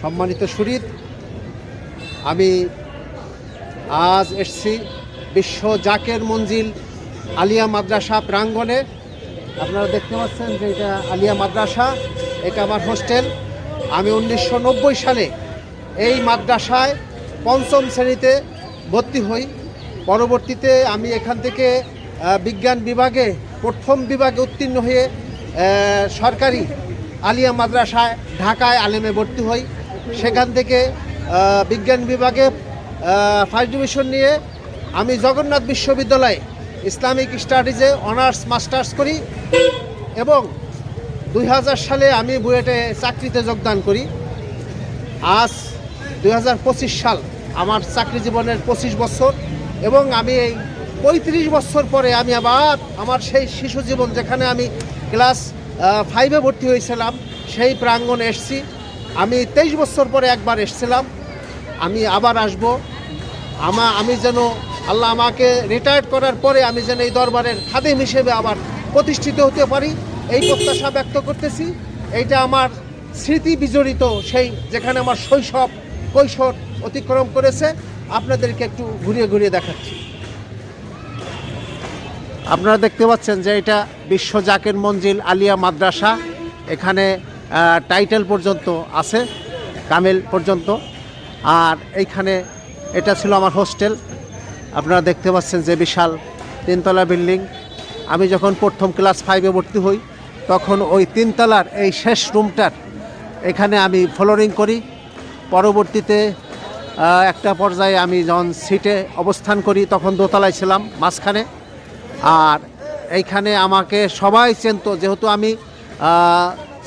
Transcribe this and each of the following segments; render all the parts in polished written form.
সম্মানিত শরীর, আমি আজ এসছি বিশ্ব জাকের মঞ্জিল আলিয়া মাদ্রাসা প্রাঙ্গণে। আপনারা দেখতে পাচ্ছেন যে এটা আলিয়া মাদ্রাসা, এটা আমার হোস্টেল। আমি 1990 সালে এই মাদ্রাসায় 5ম শ্রেণীতে ভর্তি হই। পরবর্তীতে আমি এখান থেকে বিজ্ঞান বিভাগে 1ম বিভাগে উত্তীর্ণ হয়ে সরকারি আলিয়া মাদ্রাসায় ঢাকায় আলেমে ভর্তি হই। সেখান থেকে বিজ্ঞান বিভাগে ফার্স্ট ডিভিশন নিয়ে আমি জগন্নাথ বিশ্ববিদ্যালয়ে ইসলামিক স্টাডিজে অনার্স মাস্টার্স করি এবং 2000 সালে আমি বুয়েটে চাকরিতে যোগদান করি। আজ 2025 সাল, আমার চাকরি জীবনের 25 বছর এবং আমি এই 35 বছর পরে আমি আবার আমার সেই শিশু জীবন, যেখানে আমি ক্লাস 5-এ ভর্তি হয়েছিলাম, সেই প্রাঙ্গণে এসেছি। আমি 23 বছর পরে একবার এসেছিলাম, আমি আবার আসব। আমি যেন আল্লাহ আমাকে রিটায়ার্ড করার পরে আমি যেন এই দরবারের খাদেম হিসেবে আবার প্রতিষ্ঠিত হতে পারি, এই প্রত্যাশা ব্যক্ত করতেছি। এইটা আমার স্মৃতি বিজড়িত, সেই যেখানে আমার শৈশব কৈশোর অতিক্রম করেছে। আপনাদেরকে একটু ঘুরিয়ে ঘুরিয়ে দেখাচ্ছি। আপনারা দেখতে পাচ্ছেন যে এটা বিশ্ব জাকের মঞ্জিল আলিয়া মাদ্রাসা। এখানে টাইটেল পর্যন্ত আছে, কামেল পর্যন্ত। আর এইখানে এটা ছিল আমার হোস্টেল। আপনারা দেখতে পাচ্ছেন যে বিশাল 3তলা বিল্ডিং। আমি যখন 1ম ক্লাস 5-এ ভর্তি হই তখন ওই 3 তলার এই শেষ রুমটার এখানে আমি ফ্লোরিং করি। পরবর্তীতে একটা পর্যায়ে আমি যখন সিটে অবস্থান করি তখন 2তলায় ছিলাম মাঝখানে। আর এইখানে আমাকে সবাই চেনত, যেহেতু আমি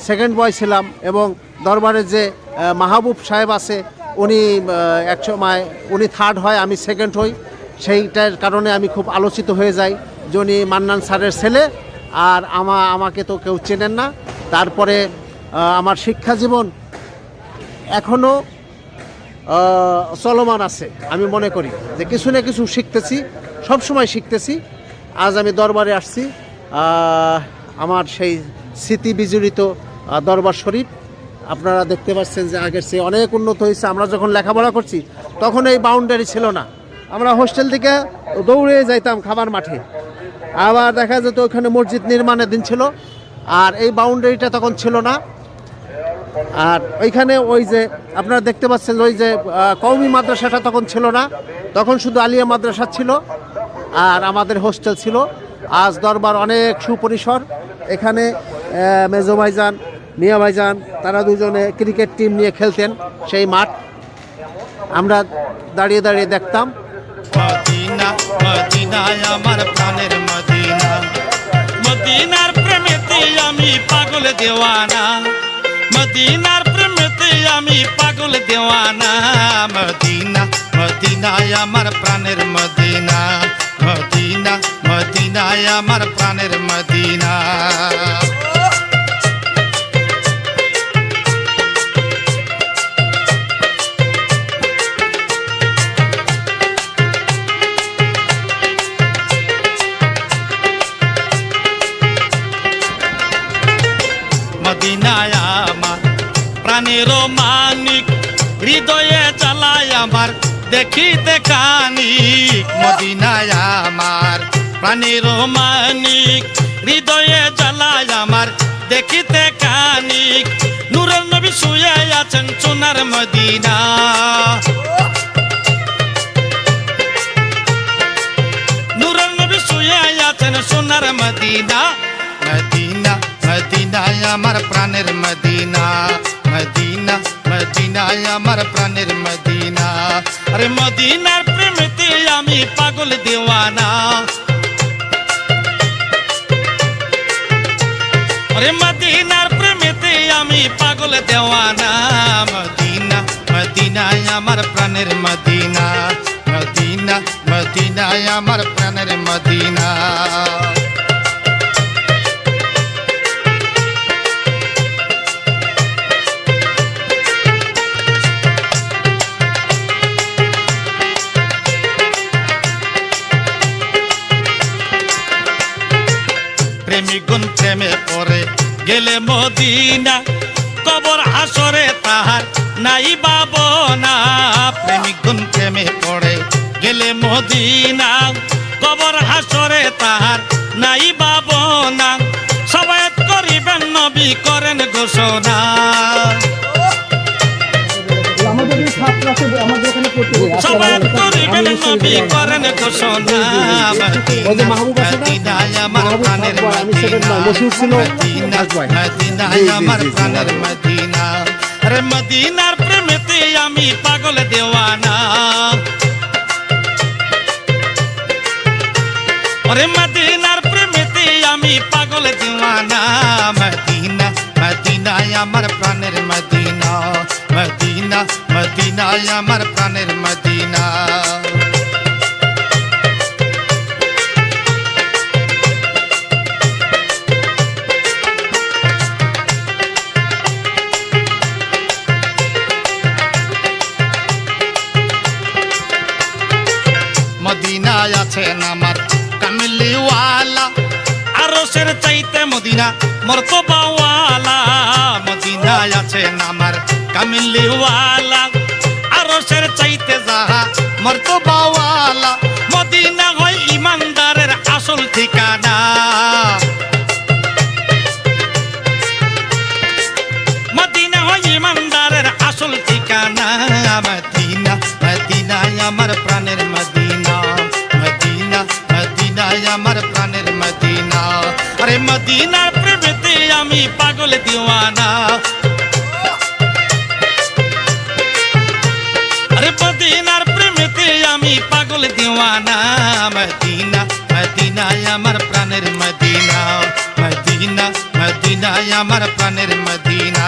সেকেন্ড বয় ছিলাম এবং দরবারের যে মাহবুব সাহেব আছে উনি একসময় উনি 3rd হয়, আমি 2nd হই। সেইটার কারণে আমি খুব আলোচিত হয়ে যাই যে উনি মান্নান স্যারের ছেলে, আর আমাকে তো কেউ চেনেন না। তারপরে আমার শিক্ষা জীবন এখনও চলমান আছে। আমি মনে করি যে কিছু না কিছু শিখতেছি, সবসময় শিখতেছি। আজ আমি দরবারে আসছি, আমার সেই স্মৃতি বিজড়িত দরবার শরীফ। আপনারা দেখতে পাচ্ছেন যে আগের চেয়ে অনেক উন্নত হয়েছে। আমরা যখন লেখাপড়া করছি তখন এই বাউন্ডারি ছিল না। আমরা হোস্টেল থেকে দৌড়ে যাইতাম খাবার মাঠে। আবার দেখা যেত ওইখানে মসজিদ নির্মাণের দিন ছিল, আর এই বাউন্ডারিটা তখন ছিল না। আর ওইখানে ওই যে আপনারা দেখতে পাচ্ছেন ওই যে কওমি মাদ্রাসাটা তখন ছিল না, তখন শুধু আলিয়া মাদ্রাসা ছিল আর আমাদের হোস্টেল ছিল। আজ দরবার অনেক সুপরিসর। এখানে মেজো ভাইজান, মিয়া ভাইজান, তারা দুজনে ক্রিকেট টিম নিয়ে খেলতেন। সেই মাঠ আমরা দাঁড়িয়ে দাঁড়িয়ে দেখতাম। মদিনা মদিনায় আমার প্রাণের মদিনা, মদিনার প্রেমেতে আমি পাগল দেওয়ানা, মদিনার প্রেমেতে আমি পাগল দেওয়ানা। মদিনা মদিনায় আমার প্রাণের মদিনা, মদিনা মদিনায় আমার প্রাণের মদিনা। মদিনায় আমার প্রাণের মানিক, হৃদয়ে জ্বালায় আমার দেখিতে কানিক। মদিনায় আমার প্রাণের মানিক, হৃদয়ে জ্বালায় আমার দেখিতে কানিক। নূরের নবী শুয়ে আছেন সোনার মদিনা, নূরের নবী শুয়ে আছেন সোনার মদিনা। মদিনা মদিনায় আমার প্রাণের মদিনা, মদিনা মদিনায় আমার প্রাণের মদিনা। আরে মদিনার প্রেমেতে আমি পাগল দেওয়ানা, আরে মদিনার প্রেমেতে আমি পাগল দেওয়ানা। মদিনা মদিনায় আমার প্রাণের মদিনা, মদিনা মদিনায় আমার প্রাণের মদিনা। প্রেমিগুন প্রেমে পড়ে গেলে মদিনা, কবর হাসরে তাহার নাই বাবো না প্রেমিক গুণ প্রেমে পড়ে গেলে মদিনা কবর হাসরে তাহার নাই বাবো না সবায়াত করিবেন নবী করেন ঘোষণা আমাদের এই ছাত্র আছে, আমাদের এখানে পড়তে সবায়াত করিবেন নবী করেন ঘোষণা ওই যে মাহবুব আছে না? মদিনায় আমার মাহবুব প্রাণের থাকবো, আমি সেকেন্ড মদিনা নয়, মশহুর ছিল মদিনা ফার্স্ট বয়। মদিনায় জি, আমার জি, জি, প্রাণের জি। মদিনা আরে মদিনার প্রেমেতে আমি পাগল দেওয়ানা ওরে মদিনার প্রেমেতে আমি পাগল দেওয়ানা মদিনা মদিনায় আমার প্রাণের মদিনা মদিনা মদিনায় আমার প্রাণের মদিনা মদিনায় আছেন আমার কামলিওয়ালা আরশের চাইতে মদিনা মর্তবাওয়ালা মদিনায় আছেন আমার কামলিওয়ালা আরশের চাইতে যাহা মর্তবাওয়ালা মদিনা হয় ইমানদারের আসল ঠিকানা মদিনা হয় ইমানদারের আসল ঠিকানা মদিনা মদিনায় আমার প্রাণের মদিনা মদিনা মদিনায় আমার প্রাণের মদিনা আরে মদিনার প্রেমেতে আমি পাগল দিওয়ানা আরে মদিনার প্রেমেতে আমি পাগল দিওয়ানা মদিনা মদিনায় আমার প্রাণের মদিনা মদিনা মদিনায় আমার প্রাণের মদিনা